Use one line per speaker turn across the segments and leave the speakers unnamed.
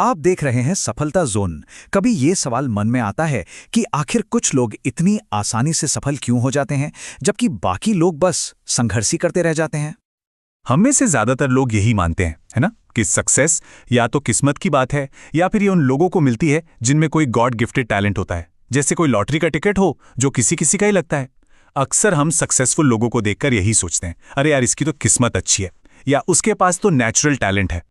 आप देख रहे हैं सफलता जोन। कभी ये सवाल मन में आता है कि आखिर कुछ लोग इतनी आसानी से सफल क्यों हो जाते हैं, जबकि बाकी लोग बस संघर्ष ही करते रह जाते हैं।
हम में से ज्यादातर लोग यही मानते हैं, है ना, कि सक्सेस या तो किस्मत की बात है या फिर ये उन लोगों को मिलती है जिनमें कोई गॉड गिफ्टेड टैलेंट होता है, जैसे कोई लॉटरी का टिकट हो जो किसी किसी का ही लगता है। अक्सर हम सक्सेसफुल लोगों को देखकर यही सोचते हैं, अरे यार इसकी तो किस्मत अच्छी है या उसके पास तो नेचुरल टैलेंट है।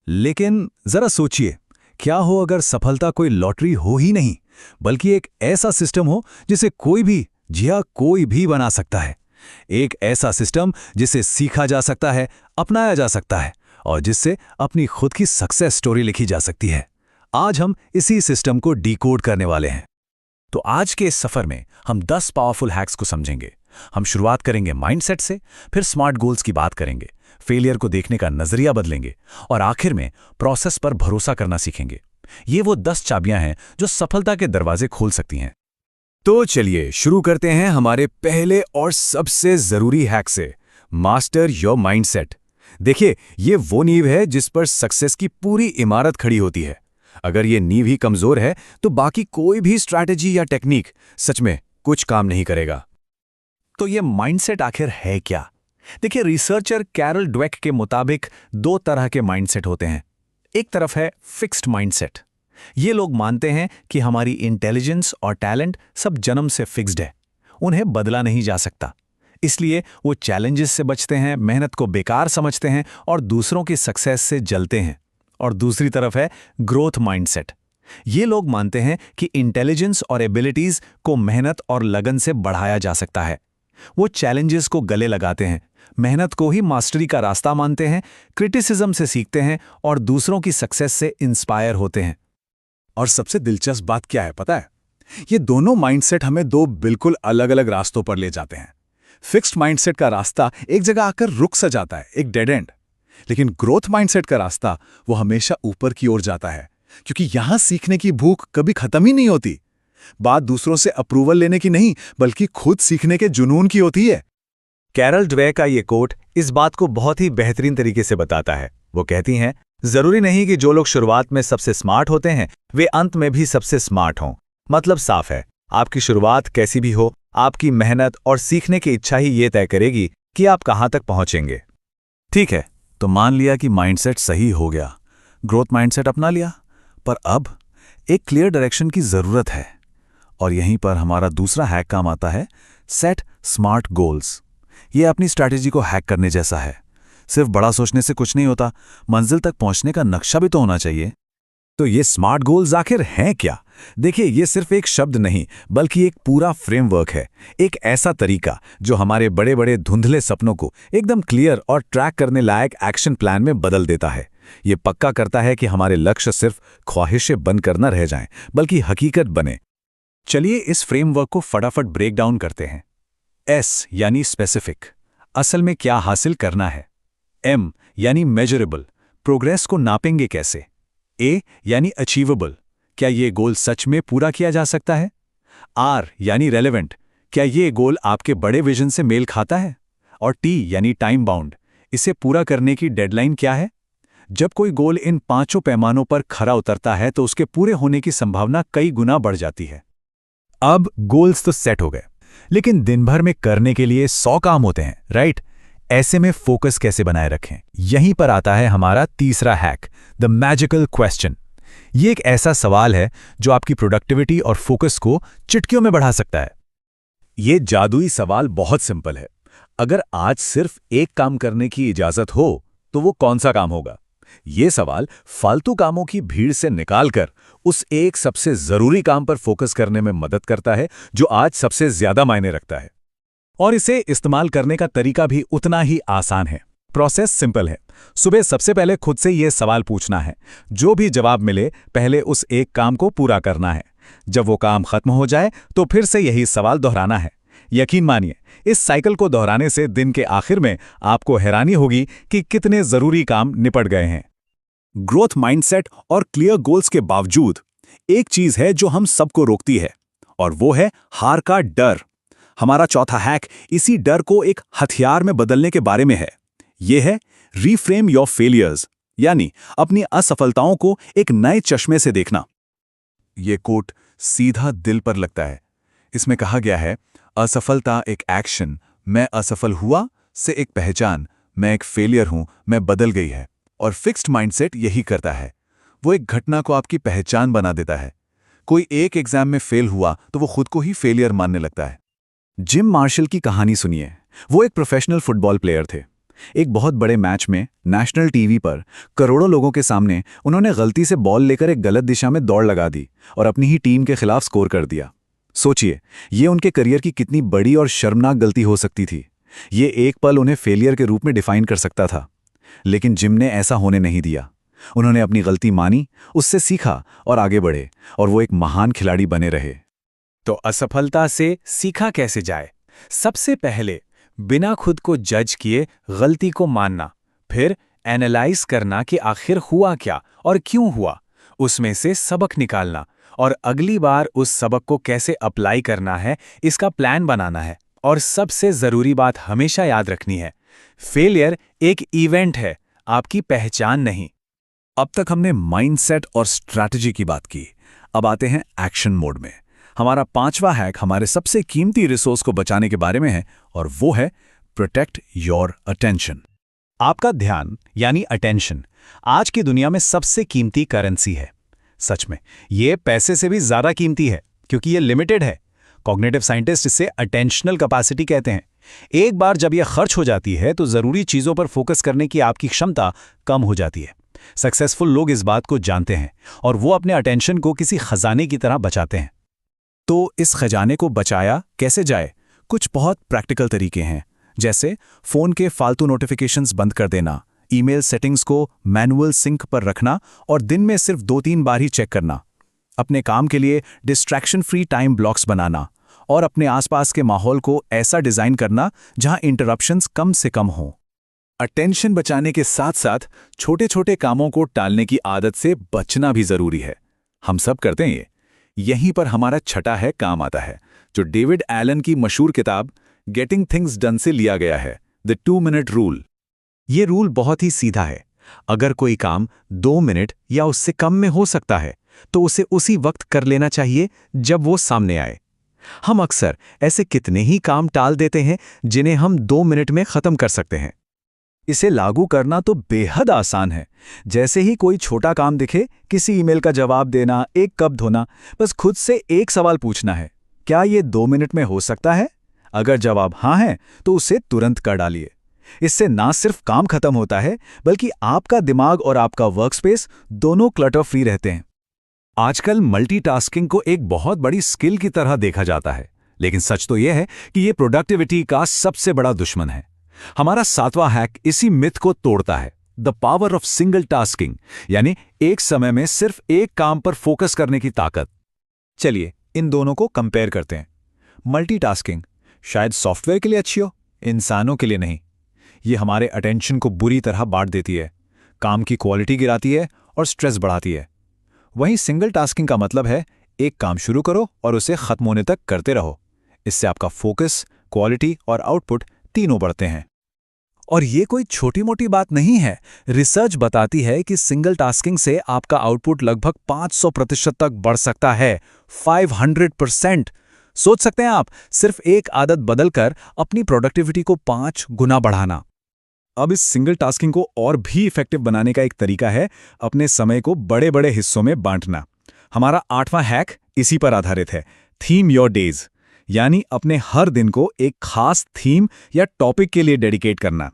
लेकिन जरा सोचिए, क्या हो अगर सफलता कोई लॉटरी हो ही नहीं, बल्कि एक ऐसा सिस्टम हो जिसे कोई भी बना सकता है। एक ऐसा सिस्टम जिसे सीखा जा सकता है, अपनाया जा सकता है और जिससे अपनी खुद की सक्सेस स्टोरी लिखी जा सकती है। आज हम इसी सिस्टम को डिकोड करने वाले हैं। तो आज के इस सफर में हम 10 पावरफुल हैक्स को समझेंगे। हम शुरुआत करेंगे माइंडसेट से, फिर स्मार्ट गोल्स की बात करेंगे, फेलियर को देखने का नजरिया बदलेंगे और आखिर में प्रोसेस पर भरोसा करना सीखेंगे। ये वो 10 चाबियां हैं जो सफलता के दरवाजे खोल सकती हैं। तो चलिए शुरू करते हैं हमारे पहले और सबसे जरूरी हैक से, मास्टर योर माइंडसेट। देखिए, ये वो नींव है जिस पर सक्सेस की पूरी इमारत खड़ी होती है। अगर ये नींव ही कमजोर है तो बाकी कोई भी स्ट्रैटेजी या टेक्निक सच में कुछ काम नहीं करेगा। तो ये माइंडसेट आखिर है क्या? देखिए, रिसर्चर कैरल ड्वेक के मुताबिक 2 तरह के माइंडसेट होते हैं। एक तरफ है फिक्स्ड माइंडसेट। ये लोग मानते हैं कि हमारी इंटेलिजेंस और टैलेंट सब जन्म से फिक्स्ड है, उन्हें बदला नहीं जा सकता। इसलिए वो चैलेंजेस से बचते हैं, मेहनत को बेकार समझते हैं और दूसरों की सक्सेस से जलते हैं। और दूसरी तरफ है ग्रोथ माइंडसेट। ये लोग मानते हैं कि इंटेलिजेंस और एबिलिटीज को मेहनत और लगन से बढ़ाया जा सकता है। वो चैलेंजेस को गले लगाते हैं, मेहनत को ही मास्टरी का रास्ता मानते हैं, क्रिटिसिज्म से सीखते हैं और दूसरों की सक्सेस से इंस्पायर होते हैं। और सबसे दिलचस्प बात क्या है पता है? ये दोनों माइंडसेट हमें 2 बिल्कुल अलग अलग रास्तों पर ले जाते हैं। फिक्स्ड माइंडसेट का रास्ता एक जगह आकर रुक सा जाता है, एक डेड एंड। लेकिन ग्रोथ माइंडसेट का रास्ता वो हमेशा ऊपर की ओर जाता है, क्योंकि यहां सीखने की भूख कभी खत्म ही नहीं होती। बात दूसरों से अप्रूवल लेने की नहीं, बल्कि खुद सीखने के जुनून की होती है। कैरल ड्वेक का ये कोट इस बात को बहुत ही बेहतरीन तरीके से बताता है। वो कहती हैं, जरूरी नहीं कि जो लोग शुरुआत में सबसे स्मार्ट होते हैं वे अंत में भी सबसे स्मार्ट हों। मतलब साफ है, आपकी शुरुआत कैसी भी हो, आपकी मेहनत और सीखने की इच्छा ही ये तय करेगी कि आप कहां तक पहुंचेंगे। ठीक है, तो मान लिया कि माइंडसेट सही हो गया, ग्रोथ माइंडसेट अपना लिया, पर अब एक क्लियर डायरेक्शन की जरूरत है। और यहीं पर हमारा दूसरा हैक काम आता है, सेट स्मार्ट गोल्स। ये अपनी स्ट्रैटेजी को हैक करने जैसा है। सिर्फ बड़ा सोचने से कुछ नहीं होता, मंजिल तक पहुंचने का नक्शा भी तो होना चाहिए। तो ये स्मार्ट गोल्स आखिर हैं क्या? देखिए, ये सिर्फ एक शब्द नहीं, बल्कि एक पूरा फ्रेमवर्क है। एक ऐसा तरीका जो हमारे बड़े बड़े धुंधले सपनों को एकदम क्लियर और ट्रैक करने लायक एक्शन प्लान में बदल देता है। ये पक्का करता है कि हमारे लक्ष्य सिर्फ ख्वाहिशें बनकर न रह जाएं, बल्कि हकीकत बने। चलिए इस फ्रेमवर्क को फटाफट ब्रेक डाउन करते हैं। एस यानी स्पेसिफिक, असल में क्या हासिल करना है। एम यानी मेजरेबल, प्रोग्रेस को नापेंगे कैसे। ए यानी अचीवेबल, क्या ये गोल सच में पूरा किया जा सकता है। आर यानी रेलेवेंट, क्या ये गोल आपके बड़े विजन से मेल खाता है। और टी यानी टाइम बाउंड, इसे पूरा करने की डेडलाइन क्या है। जब कोई गोल इन 5 पैमानों पर खरा उतरता है तो उसके पूरे होने की संभावना कई गुना बढ़ जाती है। अब गोल्स तो सेट हो गए, लेकिन दिन भर में करने के लिए 100 काम होते हैं, राइट? ऐसे में फोकस कैसे बनाए रखें? यहीं पर आता है हमारा तीसरा हैक, द मैजिकल क्वेश्चन। ये एक ऐसा सवाल है जो आपकी प्रोडक्टिविटी और फोकस को चुटकियों में बढ़ा सकता है। ये जादुई सवाल बहुत सिंपल है। अगर आज सिर्फ एक काम करने की इजाजत हो तो वो कौन सा काम होगा? ये सवाल फालतू कामों की भीड़ से निकालकर उस एक सबसे जरूरी काम पर फोकस करने में मदद करता है जो आज सबसे ज्यादा मायने रखता है। और इसे इस्तेमाल करने का तरीका भी उतना ही आसान है। प्रोसेस सिंपल है। सुबह सबसे पहले खुद से यह सवाल पूछना है, जो भी जवाब मिले पहले उस एक काम को पूरा करना है। जब वो काम खत्म हो जाए तो फिर से यही सवाल दोहराना है। यकीन मानिए, इस साइकिल को दोहराने से दिन के आखिर में आपको हैरानी होगी कि कितने जरूरी काम निपट गए हैं। ग्रोथ माइंडसेट और क्लियर गोल्स के बावजूद एक चीज है जो हम सबको रोकती है, और वो है हार का डर। हमारा चौथा हैक इसी डर को एक हथियार में बदलने के बारे में है। यह है रीफ्रेम योर फेलियर्स।
यानी अपनी असफलताओं को एक नए चश्मे से देखना। ये कोट सीधा दिल पर लगता है। इसमें कहा गया है, असफलता एक एक्शन, मैं असफल हुआ, से एक पहचान, मैं एक फेलियर हूं, मैं बदल गई है। और फिक्स्ड माइंडसेट यही करता है, वो एक घटना को आपकी पहचान बना देता है। कोई एक एग्जाम में फेल हुआ तो वो खुद को ही फेलियर मानने लगता है। जिम मार्शल की कहानी सुनिए। वो एक प्रोफेशनल फुटबॉल प्लेयर थे। एक बहुत बड़े मैच में नेशनल टीवी पर करोड़ों लोगों के सामने उन्होंने गलती से बॉल लेकर एक गलत दिशा में दौड़ लगा दी और अपनी ही टीम के खिलाफ स्कोर कर दिया। सोचिए, ये उनके करियर की कितनी बड़ी और शर्मनाक गलती हो सकती थी। ये एक पल उन्हें फेलियर के रूप में डिफाइन कर सकता था। लेकिन जिम ने ऐसा होने नहीं दिया। उन्होंने अपनी गलती मानी, उससे सीखा और आगे बढ़े, और वो एक महान खिलाड़ी बने रहे।
तो असफलता से सीखा कैसे जाए? सबसे पहले बिना खुद को जज किए गलती को मानना, फिर एनालाइज करना कि आखिर हुआ क्या और क्यों हुआ, उसमें से सबक निकालना, और अगली बार उस सबक को कैसे अप्लाई करना है इसका प्लान बनाना है। और सबसे ज़रूरी बात हमेशा याद रखनी है, फेलियर एक इवेंट है, आपकी पहचान नहीं।
अब तक हमने माइंडसेट और स्ट्रैटेजी की बात की। अब आते हैं एक्शन मोड में। हमारा 5वां हैक हमारे सबसे कीमती रिसोर्स को बचाने के बारे में है, और वो है प्रोटेक्ट योर अटेंशन।
आपका ध्यान यानी अटेंशन आज की दुनिया में सबसे कीमती करेंसी है। सच में ये पैसे से भी ज्यादा कीमती है, क्योंकि ये लिमिटेड है। कॉग्निटिव साइंटिस्ट इसे अटेंशनल कैपेसिटी कहते हैं। एक बार जब यह खर्च हो जाती है तो जरूरी चीजों पर फोकस करने की आपकी क्षमता कम हो जाती है। सक्सेसफुल लोग इस बात को जानते हैं और वो अपने अटेंशन को किसी खजाने की तरह बचाते हैं।
तो इस खजाने को बचाया कैसे जाए? कुछ बहुत प्रैक्टिकल तरीके हैं, जैसे फोन के फालतू नोटिफिकेशंस बंद कर देना, ईमेल सेटिंग्स को मैनुअल सिंक पर रखना और दिन में सिर्फ 2-3 बार ही चेक करना, अपने काम के लिए डिस्ट्रैक्शन फ्री टाइम ब्लॉक्स बनाना, और अपने आसपास के माहौल को ऐसा डिजाइन करना जहां इंटरप्शंस कम से कम हों। अटेंशन बचाने के साथ साथ छोटे छोटे कामों को टालने की आदत से बचना भी जरूरी है। हम सब करते हैं ये। यहीं पर हमारा छठा है काम आता है, जो डेविड एलन की मशहूर किताब गेटिंग थिंग्स डन से लिया गया है, द 2 मिनट रूल।
ये रूल बहुत ही सीधा है। अगर कोई काम 2 मिनट या उससे कम में हो सकता है तो उसे उसी वक्त कर लेना चाहिए जब वो सामने आए। हम अक्सर ऐसे कितने ही काम टाल देते हैं जिन्हें हम 2 मिनट में खत्म कर सकते हैं।
इसे लागू करना तो बेहद आसान है। जैसे ही कोई छोटा काम दिखे, किसी ईमेल का जवाब देना, एक कप धोना, बस खुद से एक सवाल पूछना है, क्या ये 2 मिनट में हो सकता है? अगर जवाब हाँ है तो उसे तुरंत कर डालिए। इससे ना सिर्फ काम खत्म होता है, बल्कि आपका दिमाग और आपका वर्कस्पेस दोनों क्लटर फ्री रहते हैं। आजकल मल्टीटास्किंग को एक बहुत बड़ी स्किल की तरह देखा जाता है, लेकिन सच तो यह है कि यह प्रोडक्टिविटी का सबसे बड़ा दुश्मन है। हमारा 7वां हैक इसी मिथ को तोड़ता है, the power of single tasking, यानी एक समय में सिर्फ एक काम पर फोकस करने की ताकत। चलिए इन दोनों को कंपेयर करते हैं। मल्टीटास्किंग शायद सॉफ्टवेयर के लिए अच्छी हो, इंसानों के लिए नहीं। ये हमारे अटेंशन को बुरी तरह बांट देती है, काम की क्वालिटी गिराती है और स्ट्रेस बढ़ाती है। वहीं सिंगल टास्किंग का मतलब है एक काम शुरू करो और उसे खत्म होने तक करते रहो। इससे आपका फोकस, क्वालिटी और आउटपुट तीनों बढ़ते हैं। और ये कोई छोटी मोटी बात नहीं है। रिसर्च बताती है कि सिंगल टास्किंग से आपका आउटपुट लगभग 500% तक बढ़ सकता है। 500%। सोच सकते हैं आप, सिर्फ एक आदत बदलकर अपनी प्रोडक्टिविटी को 5 गुना बढ़ाना। अब इस सिंगल टास्किंग को और भी इफेक्टिव बनाने का एक तरीका है अपने समय को बड़े बड़े हिस्सों में बांटना। हमारा 8वां हैक इसी पर आधारित है, थीम योर डेज, यानी अपने हर दिन को एक खास थीम या टॉपिक के लिए डेडिकेट करना।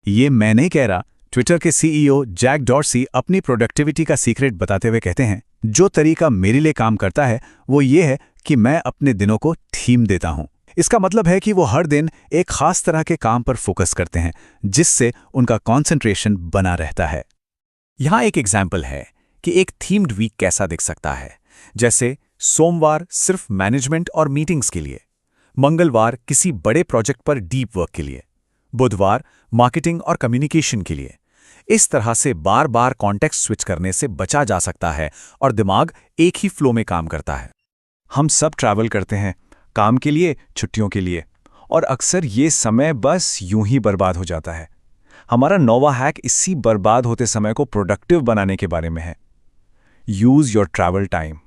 ये मैं नहीं कह रहा, ट्विटर के सीईओ जैक डॉर्सी अपनी प्रोडक्टिविटी का सीक्रेट बताते हुए कहते हैं, जो तरीका मेरे लिए काम करता है वो ये है कि मैं अपने दिनों को थीम देता हूं। इसका मतलब है कि वो हर दिन एक खास तरह के काम पर फोकस करते हैं, जिससे उनका कंसंट्रेशन बना रहता है। यहां एक एग्जाम्पल है कि एक थीम्ड वीक कैसा दिख सकता है। जैसे सोमवार सिर्फ मैनेजमेंट और मीटिंग्स के लिए, मंगलवार किसी बड़े प्रोजेक्ट पर डीप वर्क के लिए, बुधवार मार्केटिंग और कम्युनिकेशन के लिए। इस तरह से बार बार कॉन्टेक्स्ट स्विच करने से बचा जा सकता है और दिमाग एक ही फ्लो में काम करता है। हम सब ट्रैवल करते हैं, काम के लिए, छुट्टियों के लिए, और अक्सर ये समय बस यूं ही बर्बाद हो जाता है।
हमारा 9वां हैक इसी बर्बाद होते समय को प्रोडक्टिव बनाने के बारे में है। Use your travel time.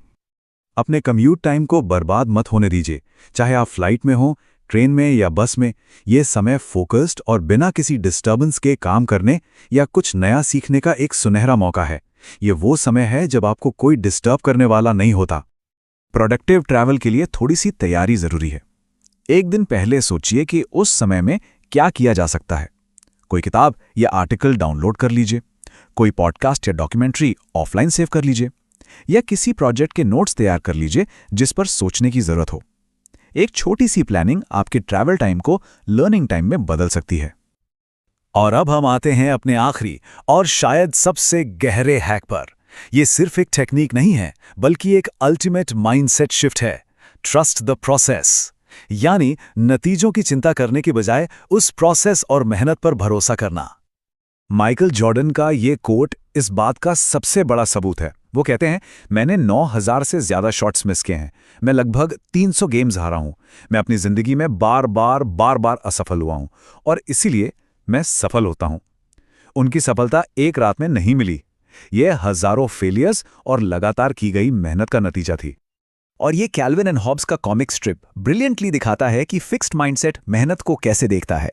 अपने कम्यूट टाइम को बर्बाद मत होने दीजिए। चाहे आप फ्लाइट में हो, ट्रेन में या बस में, ये समय फोकस्ड और बिना किसी डिस्टर्बेंस के काम करने या कुछ नया सीखने का एक सुनहरा मौका है। ये वो समय है जब आपको कोई डिस्टर्ब करने वाला नहीं होता। प्रोडक्टिव ट्रैवल के लिए थोड़ी सी तैयारी जरूरी है। एक दिन पहले सोचिए कि उस समय में क्या किया जा सकता है। कोई किताब या आर्टिकल डाउनलोड कर लीजिए, कोई पॉडकास्ट या डॉक्यूमेंट्री ऑफलाइन सेव कर लीजिए, या किसी प्रोजेक्ट के नोट्स तैयार कर लीजिए जिस पर सोचने की जरूरत हो। एक छोटी सी प्लानिंग आपके ट्रैवल टाइम को लर्निंग टाइम में बदल सकती है। और अब हम आते हैं अपने आखिरी और शायद सबसे गहरे हैक पर। यह सिर्फ एक टेक्निक नहीं है, बल्कि एक अल्टीमेट माइंडसेट शिफ्ट है। ट्रस्ट द प्रोसेस, यानी नतीजों की चिंता करने के बजाय उस प्रोसेस और मेहनत पर भरोसा करना। माइकल जॉर्डन का ये कोट इस बात का सबसे बड़ा सबूत है। वो कहते हैं, मैंने 9000 से ज्यादा शॉट्स मिस किए हैं, मैं लगभग 300 गेम्स हारा हूं, मैं अपनी जिंदगी में बार बार असफल हुआ हूं, और इसीलिए मैं सफल होता हूं। उनकी सफलता एक रात में नहीं मिली, यह हजारों फेलियर्स और लगातार की गई मेहनत का नतीजा थी। और ये कैल्विन एंड हॉब्स का कॉमिक स्ट्रिप ब्रिलियंटली दिखाता है कि फिक्स्ड माइंडसेट मेहनत को कैसे देखता है।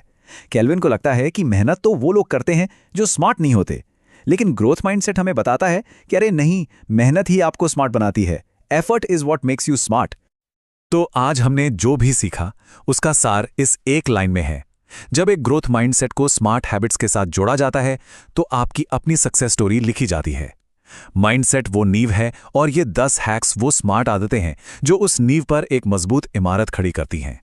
कैल्विन को लगता है कि मेहनत तो वो लोग करते हैं जो स्मार्ट नहीं होते, लेकिन ग्रोथ माइंडसेट हमें बताता है कि अरे नहीं, मेहनत ही आपको स्मार्ट बनाती है। Effort is what makes you smart.
तो आज हमने जो भी सीखा उसका सार इस एक लाइन में है। जब एक ग्रोथ माइंडसेट को स्मार्ट हैबिट्स के साथ जोड़ा जाता है तो आपकी अपनी सक्सेस स्टोरी लिखी जाती है। माइंडसेट वो नींव है और ये 10 हैक्स वो स्मार्ट आदतें हैं जो उस नींव पर एक मजबूत इमारत खड़ी करती हैं।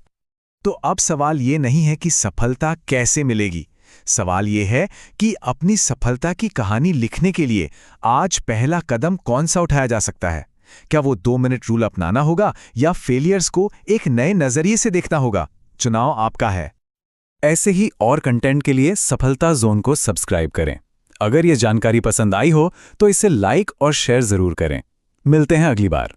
तो अब सवाल ये नहीं है कि सफलता कैसे मिलेगी, सवाल ये है कि अपनी सफलता की कहानी लिखने के लिए आज पहला कदम कौन सा उठाया जा सकता है। क्या वो 2 मिनट रूल अपनाना होगा या फेलियर्स को एक नए नजरिए से देखना होगा? चुनाव आपका है।
ऐसे ही और कंटेंट के लिए सफलता जोन को सब्सक्राइब करें। अगर ये जानकारी पसंद आई हो तो इसे लाइक और शेयर जरूर करें। मिलते हैं अगली बार।